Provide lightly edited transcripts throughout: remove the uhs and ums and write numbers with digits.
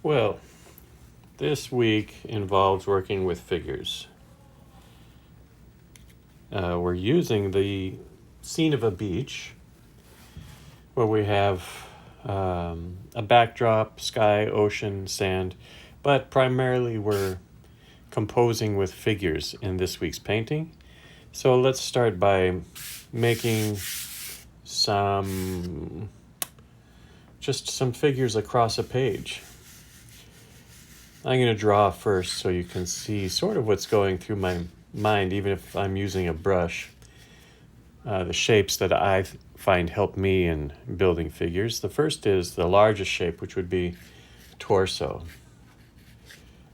Well, this week involves working with figures. We're using the scene of a beach where we have a backdrop, sky, ocean, sand, but primarily we're composing with figures in this week's painting. So let's start by making just some figures across a page. I'm going to draw first so you can see sort of what's going through my mind, even if I'm using a brush. The shapes that I find help me in building figures. The first is the largest shape, which would be torso.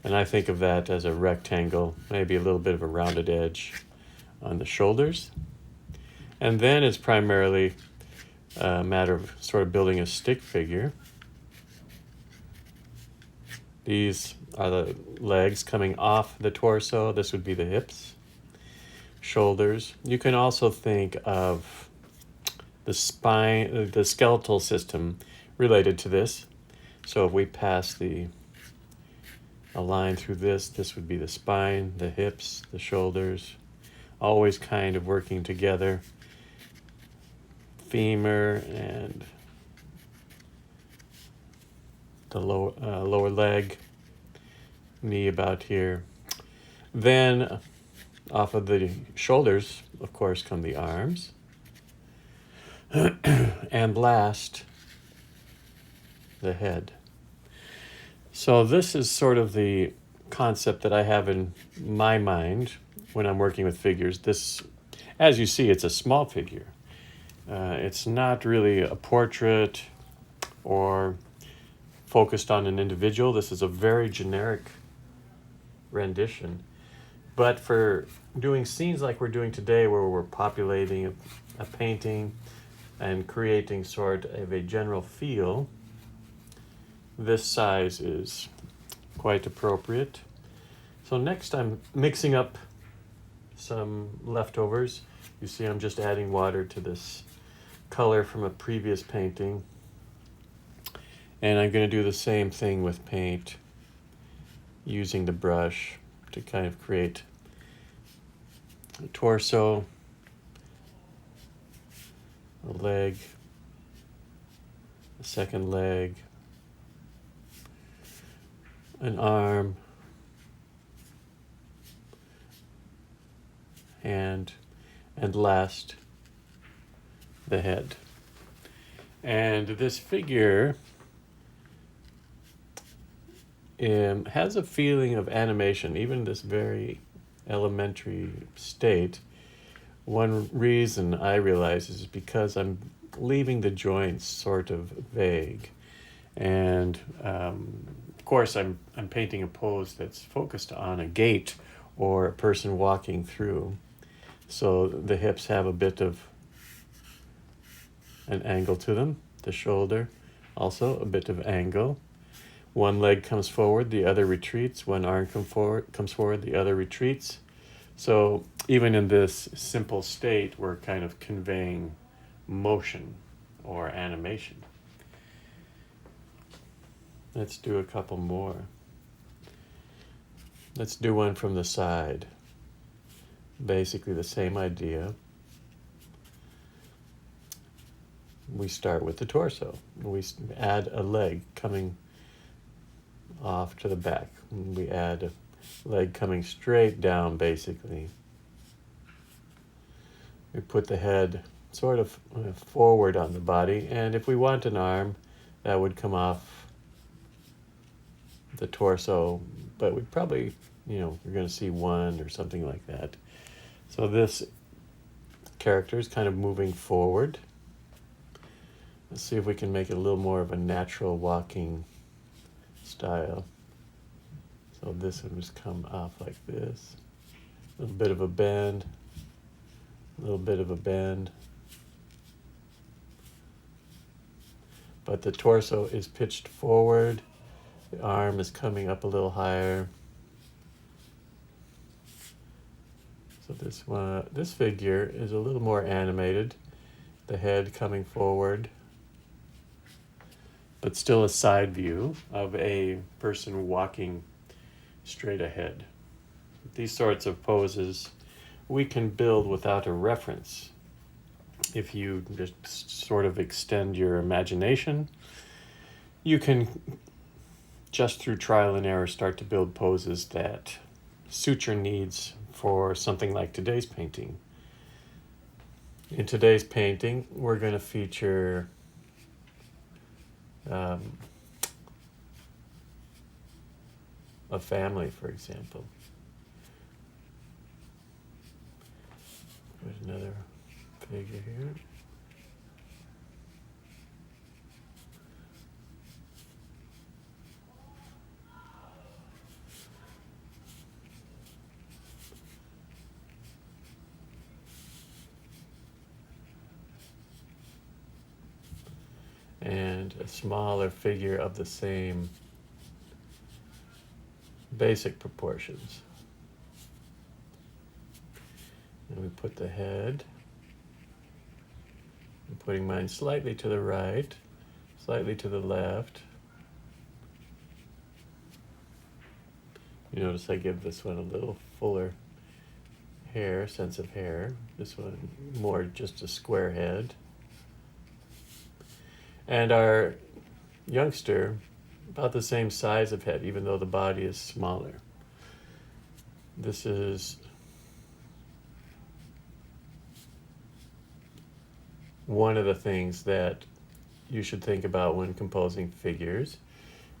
And I think of that as a rectangle, maybe a little bit of a rounded edge on the shoulders. And then it's primarily a matter of sort of building a stick figure. These are the legs coming off the torso. This would be the hips, shoulders. You can also think of the spine, the skeletal system related to this. So if we pass a line through this would be the spine, the hips, the shoulders, always kind of working together. Femur and the lower leg, knee about here. Then off of the shoulders, of course, come the arms. And last, the head. So this is sort of the concept that I have in my mind when I'm working with figures. This, as you see, it's a small figure. It's not really a portrait or focused on an individual. This is a very generic rendition. But for doing scenes like we're doing today, where we're populating a painting and creating sort of a general feel, this size is quite appropriate. So next I'm mixing up some leftovers. You see I'm just adding water to this color from a previous painting. And I'm going to do the same thing with paint, using the brush to kind of create a torso, a leg, a second leg, an arm, hand, and last, the head. And this figure has a feeling of animation, even this very elementary state. One reason I realize is because I'm leaving the joints sort of vague. And of course I'm painting a pose that's focused on a gait or a person walking through. So the hips have a bit of an angle to them. The shoulder also a bit of angle. One leg comes forward, the other retreats. One arm comes forward, the other retreats. So even in this simple state, we're kind of conveying motion or animation. Let's do a couple more. Let's do one from the side. Basically the same idea. We start with the torso. We add a leg coming off to the back. We add a leg coming straight down, basically. We put the head sort of forward on the body, and if we want an arm, that would come off the torso, but we'd probably, we're going to see one or something like that. So this character is kind of moving forward. Let's see if we can make it a little more of a natural walking style. So this would just come off like this. A little bit of a bend. A little bit of a bend. But the torso is pitched forward. The arm is coming up a little higher. So this figure is a little more animated. The head coming forward. but still a side view of a person walking straight ahead. These sorts of poses we can build without a reference. If you just sort of extend your imagination, you can, just through trial and error, start to build poses that suit your needs for something like today's painting. In today's painting, we're going to feature a family, for example. Put another figure here. And a smaller figure of the same basic proportions. And we put the head. I'm putting mine slightly to the right, slightly to the left. You notice I give this one a little fuller hair, sense of hair. This one more just a square head. And our youngster, about the same size of head, even though the body is smaller. This is one of the things that you should think about when composing figures,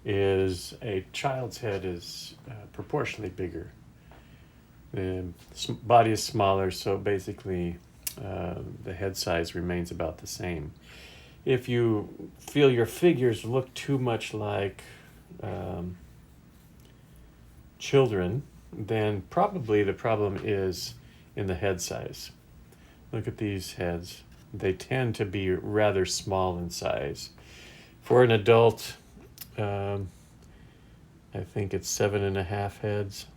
is a child's head is proportionally bigger. The body is smaller, so basically the head size remains about the same. If you feel your figures look too much like children, then probably the problem is in the head size. Look at these heads. They tend to be rather small in size. For an adult, I think it's 7.5 heads.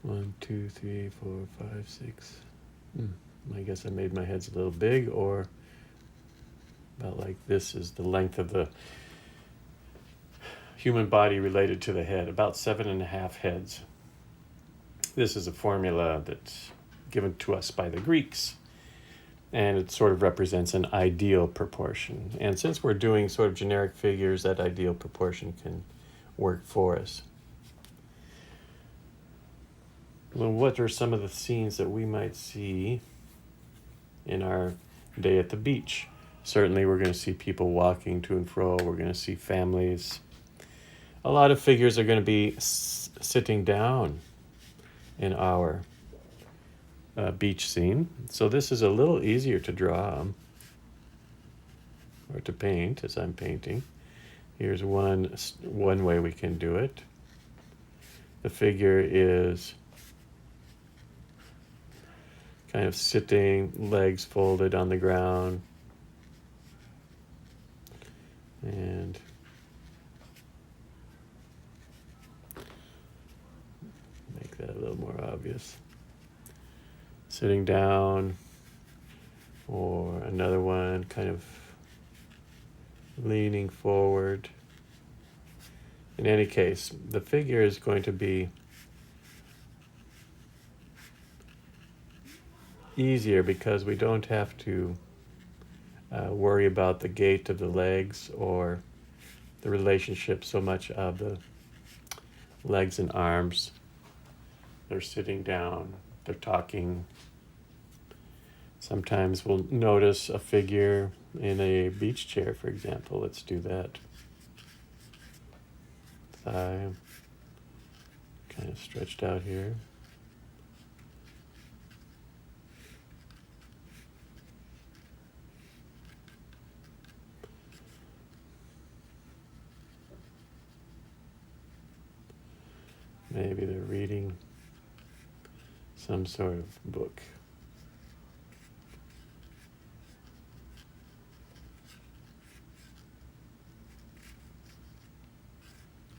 One, two, three, 4, 5, 6. I guess I made my heads a little big, or about like this is the length of the human body related to the head, about 7.5 heads. This is a formula that's given to us by the Greeks, and it sort of represents an ideal proportion. And since we're doing sort of generic figures, that ideal proportion can work for us. Well, what are some of the scenes that we might see in our day at the beach? Certainly we're going to see people walking to and fro. We're going to see families. A lot of figures are going to be sitting down in our beach scene. So this is a little easier to draw or to paint as I'm painting. Here's one way we can do it. The figure is kind of sitting, legs folded on the ground. And make that a little more obvious. Sitting down, or another one kind of leaning forward. In any case, the figure is going to be easier because we don't have to worry about the gait of the legs or the relationship so much of the legs and arms. They're sitting down, they're talking. Sometimes we'll notice a figure in a beach chair, for example. Let's do that. Thigh kind of stretched out here. Maybe they're reading some sort of book.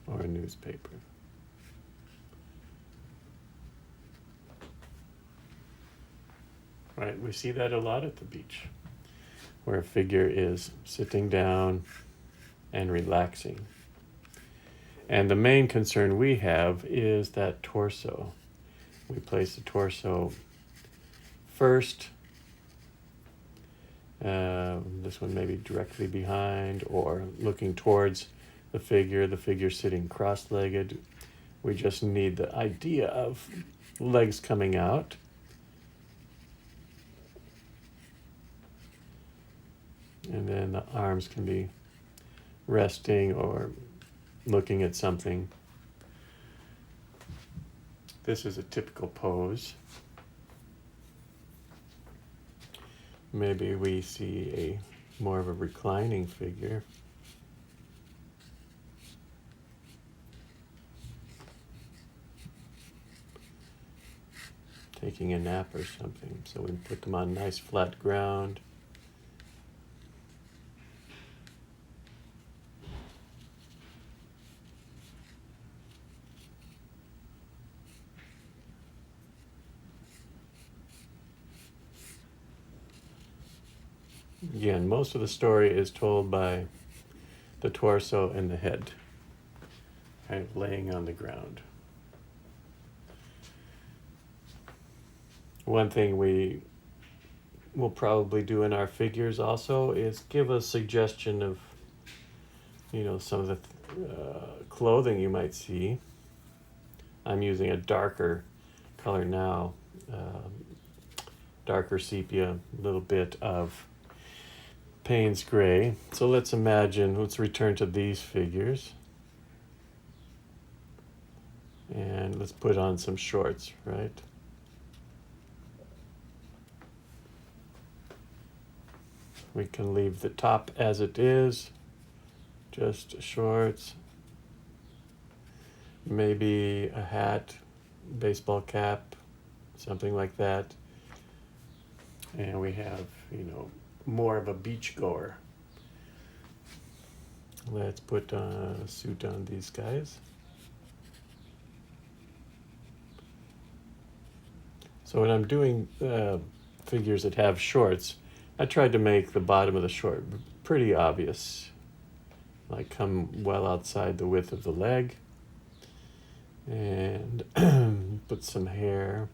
Or a newspaper. newspaper. Right, we see that a lot at the beach, where a figure is sitting down and relaxing. And the main concern we have is that torso. We place the torso first. This one maybe directly behind or looking towards the figure sitting cross-legged. We just need the idea of legs coming out. And then the arms can be resting or looking at something. This is a typical pose. Maybe we see a more of a reclining figure. Taking a nap or something. So we put them on nice flat ground. Again, most of the story is told by the torso and the head, kind of laying on the ground. One thing we will probably do in our figures also is give a suggestion of, some of the clothing you might see. I'm using a darker color now, darker sepia, a little bit of Payne's gray. So let's return to these figures. And let's put on some shorts, right? We can leave the top as it is, just shorts. Maybe a hat, baseball cap, something like that. And we have, more of a beach goer. Let's put a suit on these guys. So when I'm doing figures that have shorts, I tried to make the bottom of the short pretty obvious, like come well outside the width of the leg, and put some hair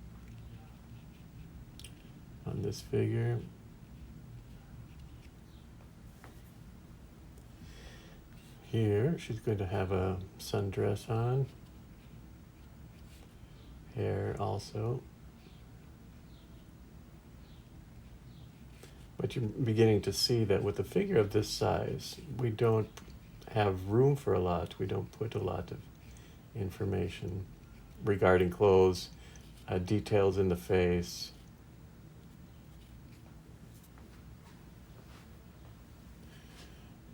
on this figure. Here, she's going to have a sundress on. Hair also. But you're beginning to see that with a figure of this size, we don't have room for a lot. We don't put a lot of information regarding clothes, details in the face.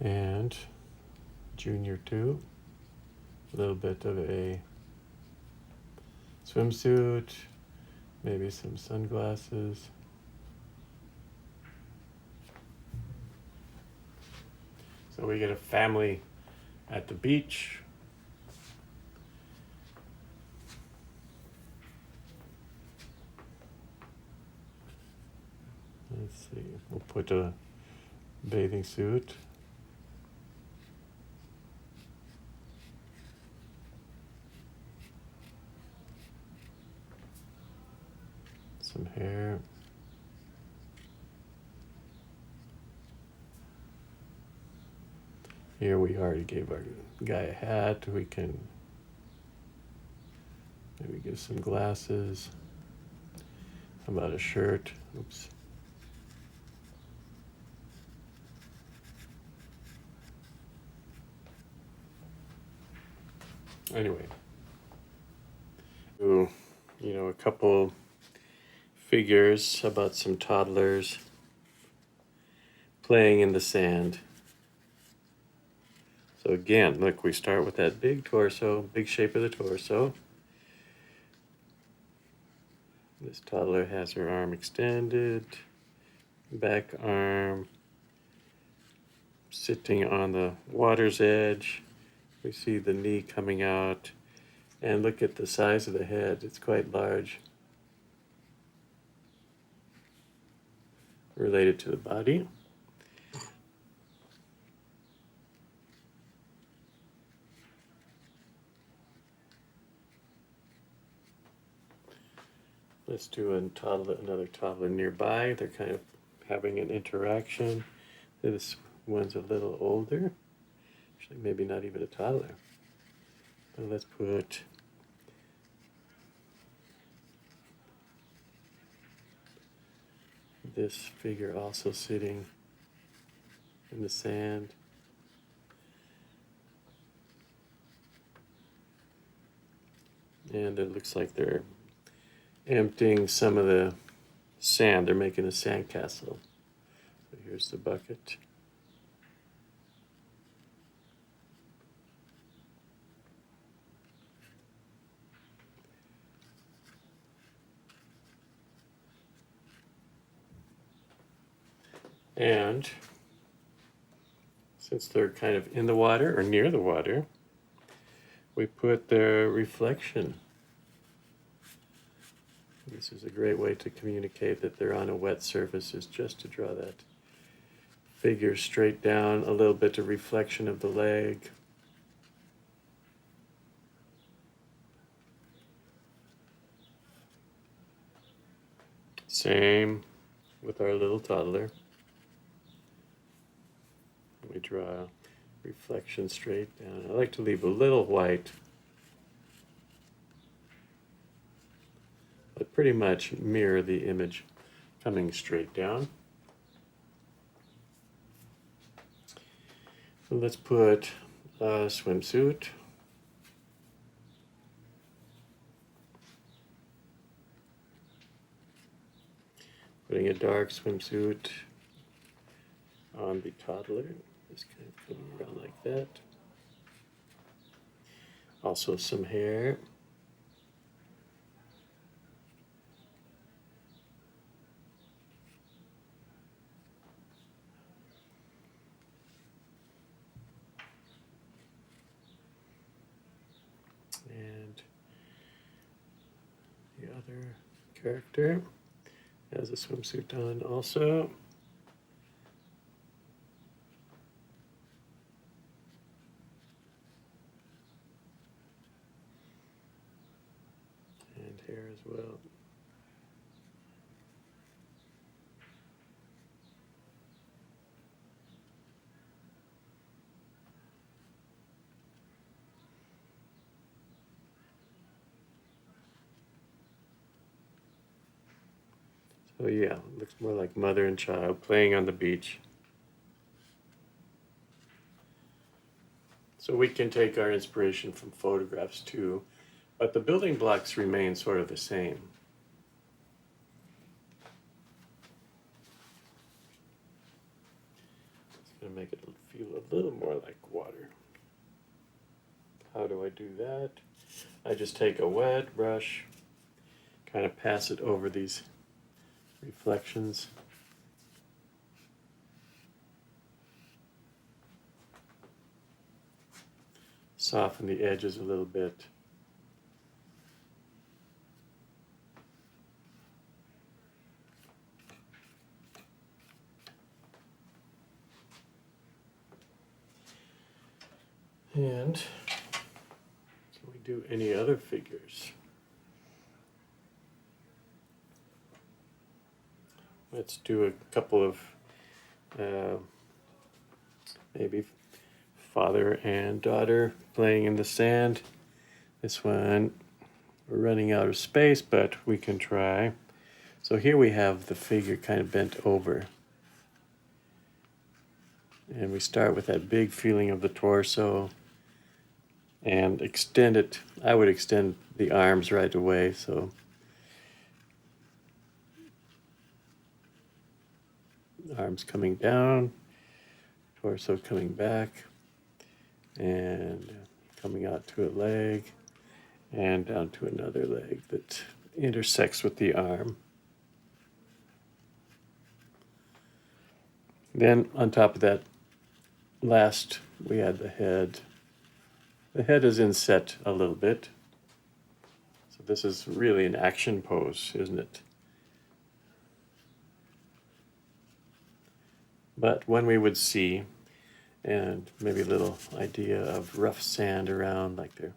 And Junior 2, a little bit of a swimsuit, maybe some sunglasses. So we get a family at the beach. Let's see, we'll put a bathing suit. Some hair. Here we already gave our guy a hat. We can maybe give some glasses. How about a shirt? Oops. Anyway, so, a couple figures about some toddlers playing in the sand. So again, look, we start with that big torso, big shape of the torso. This toddler has her arm extended, back arm, sitting on the water's edge, We see the knee coming out, and look at the size of the head. It's quite large, related to the body. Let's do another toddler nearby. They're kind of having an interaction. This one's a little older. Actually, maybe not even a toddler. But let's put this figure also sitting in the sand. And it looks like they're emptying some of the sand. They're making a sand castle. So here's the bucket. And since they're kind of in the water or near the water, we put their reflection. This is a great way to communicate that they're on a wet surface, is just to draw that figure straight down, a little bit of reflection of the leg. Same with our little toddler. We draw reflection straight down. I like to leave a little white, but pretty much mirror the image coming straight down. So let's put a swimsuit. Putting a dark swimsuit on the toddler. Just kind of coming around like that. Also some hair. And the other character has a swimsuit on also. And hair as well. So yeah, it looks more like mother and child playing on the beach. So we can take our inspiration from photographs too, but the building blocks remain sort of the same. It's going to make it feel a little more like water. How do I do that? I just take a wet brush, kind of pass it over these reflections. Soften the edges a little bit. And can we do any other figures? Let's do a couple of maybe father and daughter playing in the sand. This one, we're running out of space, but we can try. So here we have the figure kind of bent over. And we start with that big feeling of the torso and extend it. I would extend the arms right away. So arms coming down, torso coming back, and coming out to a leg, and down to another leg that intersects with the arm. Then on top of that last, we add the head. The head is inset a little bit. So this is really an action pose, isn't it? But when we would see, and maybe a little idea of rough sand around, like they're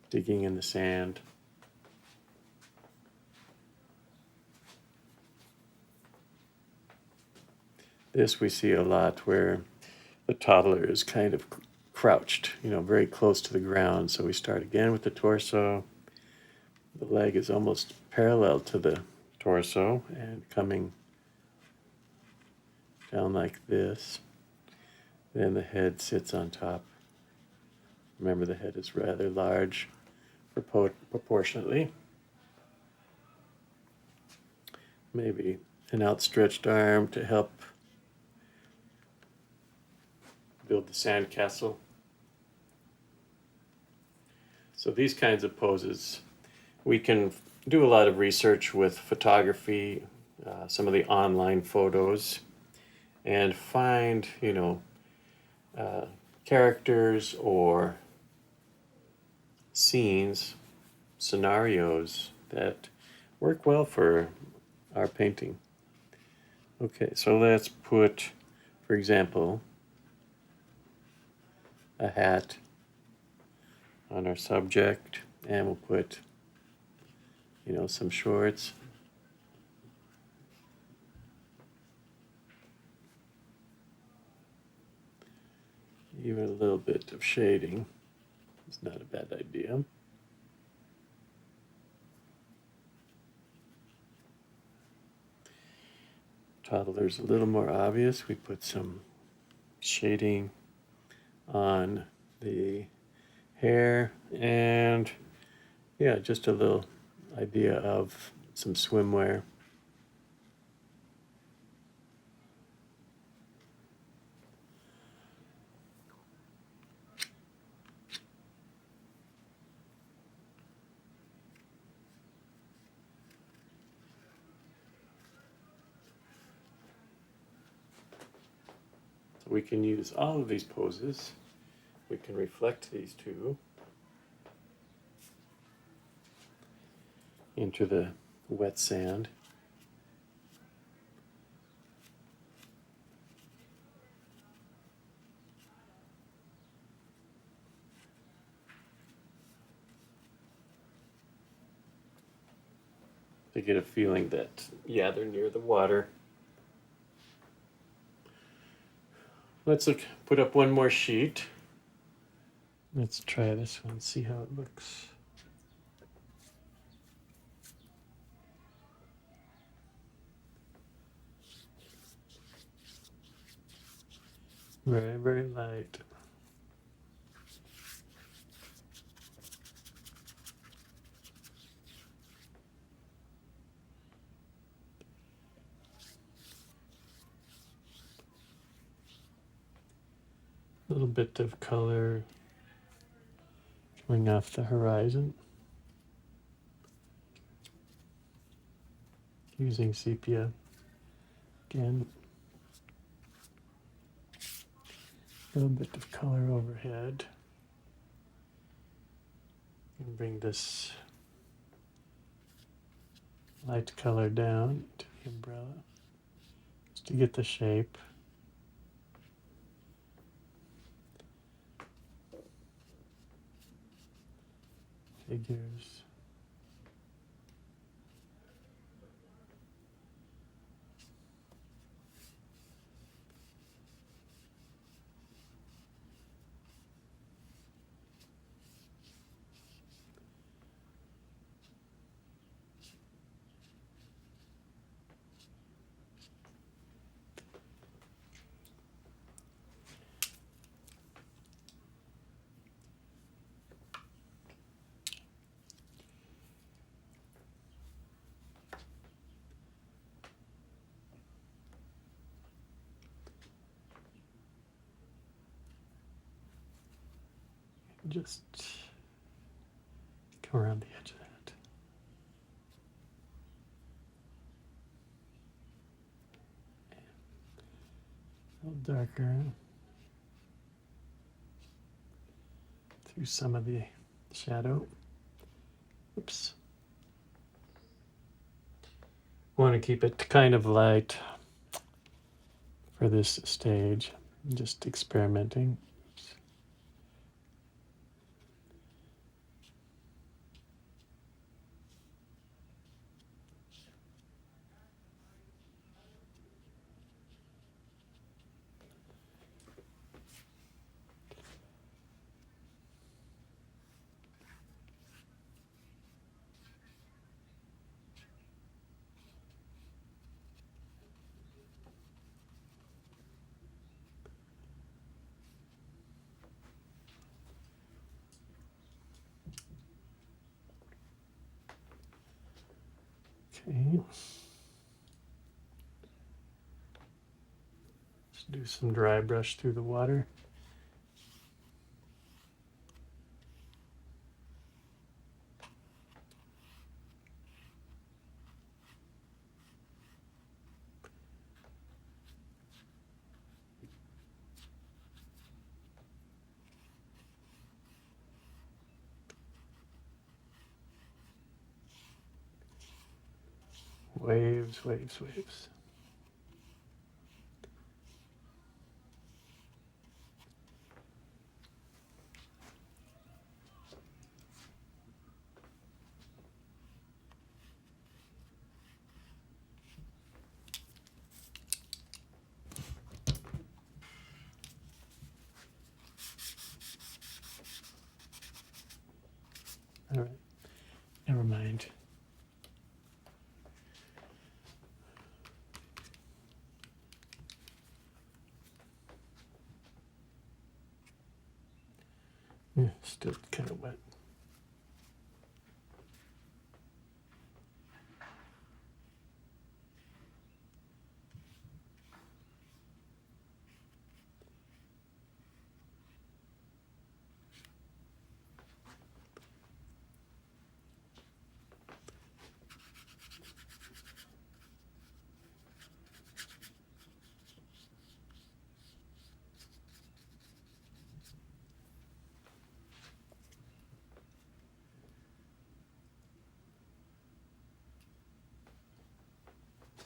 digging in the sand. This we see a lot where the toddler is kind of crouched, very close to the ground. So we start again with the torso. The leg is almost parallel to the torso and coming down like this. Then the head sits on top. Remember, the head is rather large proportionately. Maybe an outstretched arm to help build the sandcastle. So these kinds of poses, we can do a lot of research with photography, some of the online photos, and find, characters or scenes, scenarios that work well for our painting. Okay, so let's put, for example, a hat on our subject, and we'll put, some shorts. Even a little bit of shading is not a bad idea. Toddler's a little more obvious. We put some shading on the hair, and yeah, just a little idea of some swimwear. So we can use all of these poses. We can reflect these two into the wet sand. To get a feeling that, yeah, they're near the water. Let's put up one more sheet. Let's try this one, see how it looks. Very, very light. A little bit of color coming off the horizon. Using sepia again. A little bit of color overhead. And bring this light color down to the umbrella just to get the shape. Figures. Just come around the edge of that. A little darker through some of the shadow. Oops. Want to keep it kind of light for this stage. Just experimenting. Oops. Okay. Let's do some dry brush through the water. Waves, waves, waves. All right, never mind. Yeah, still kind of wet.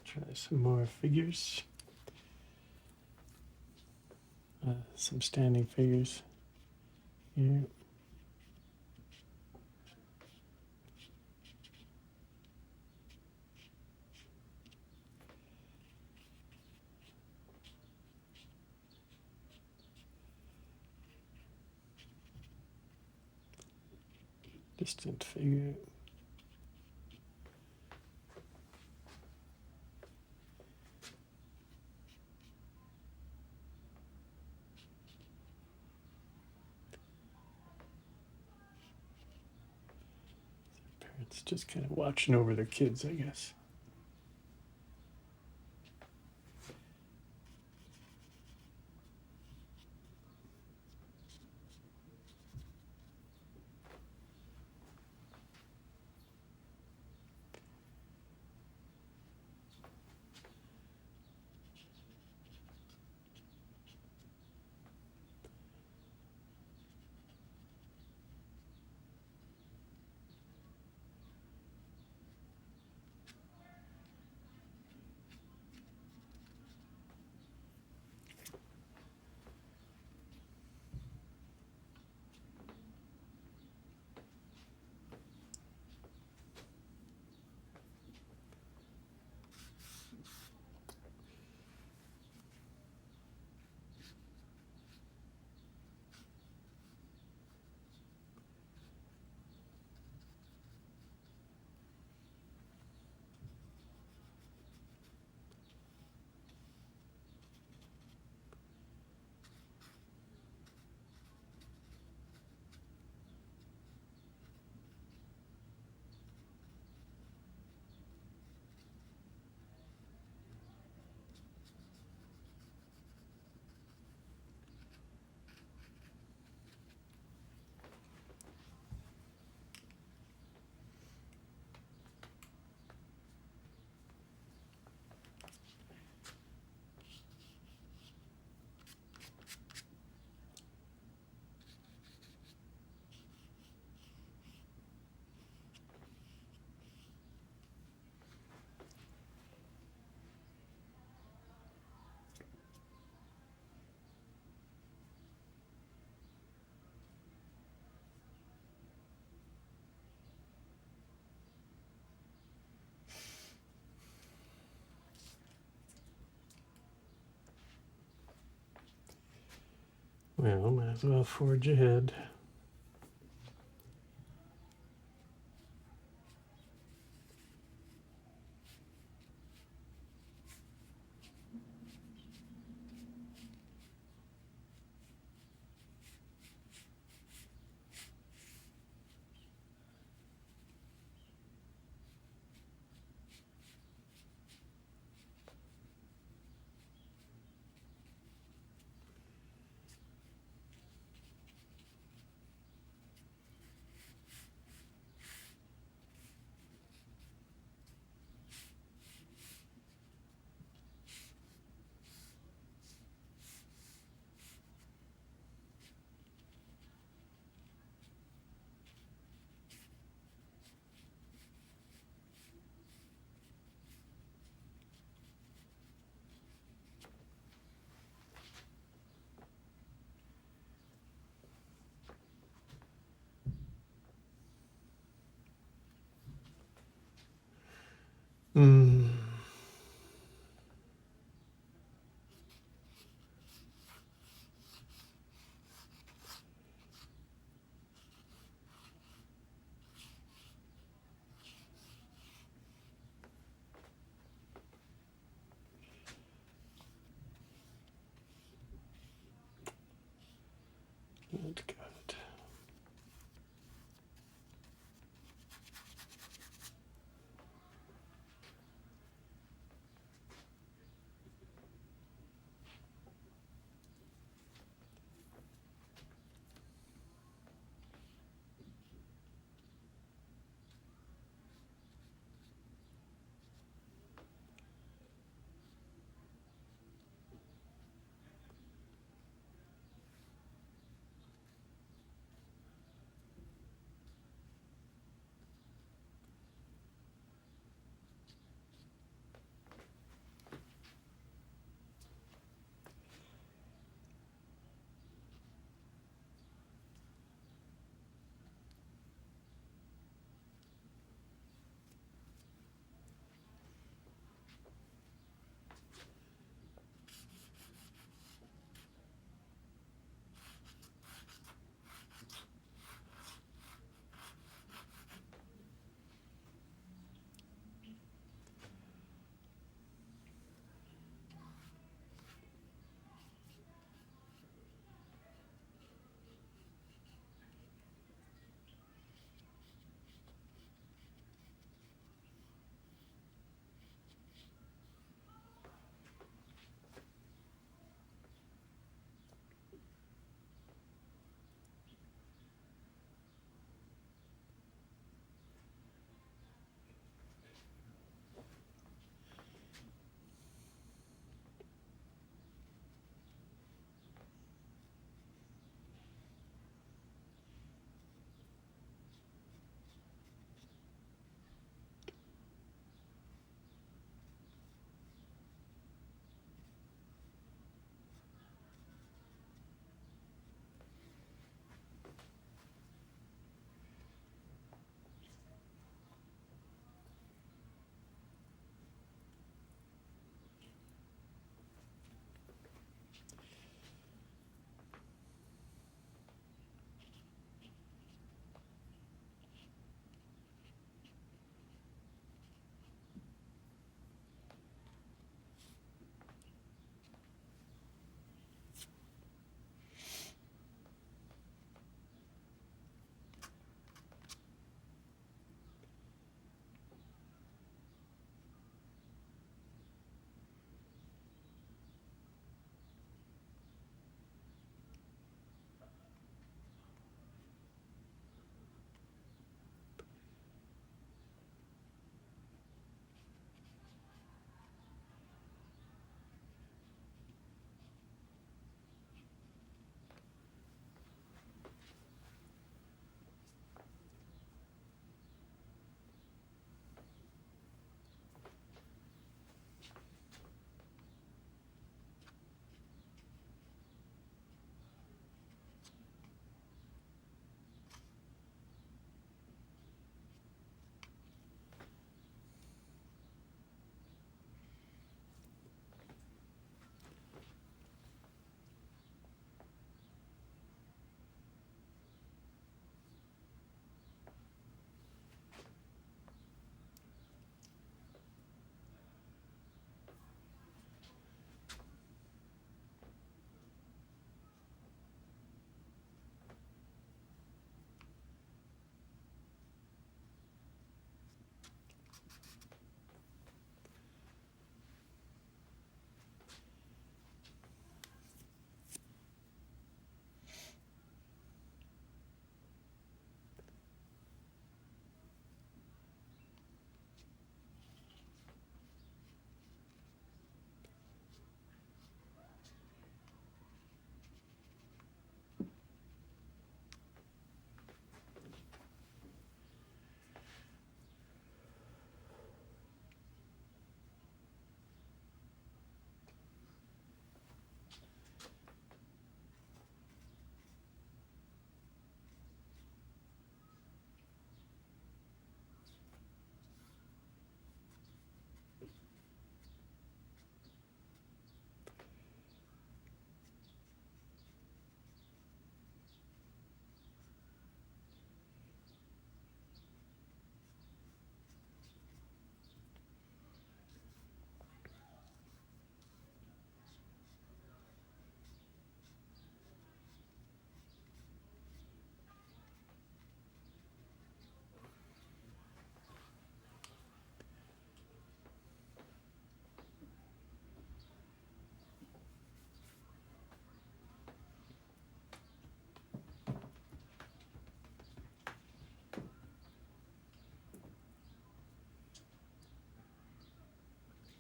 Try some more figures. Some standing figures here. Distant figure. Parents just kind of watching over their kids, I guess. Well, might as well forge ahead. Hmm. That's good.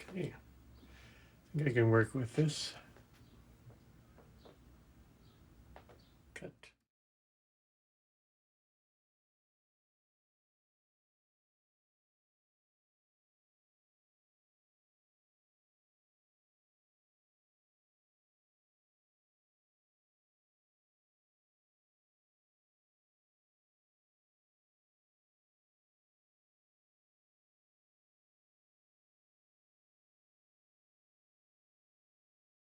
Okay. I think I can work with this.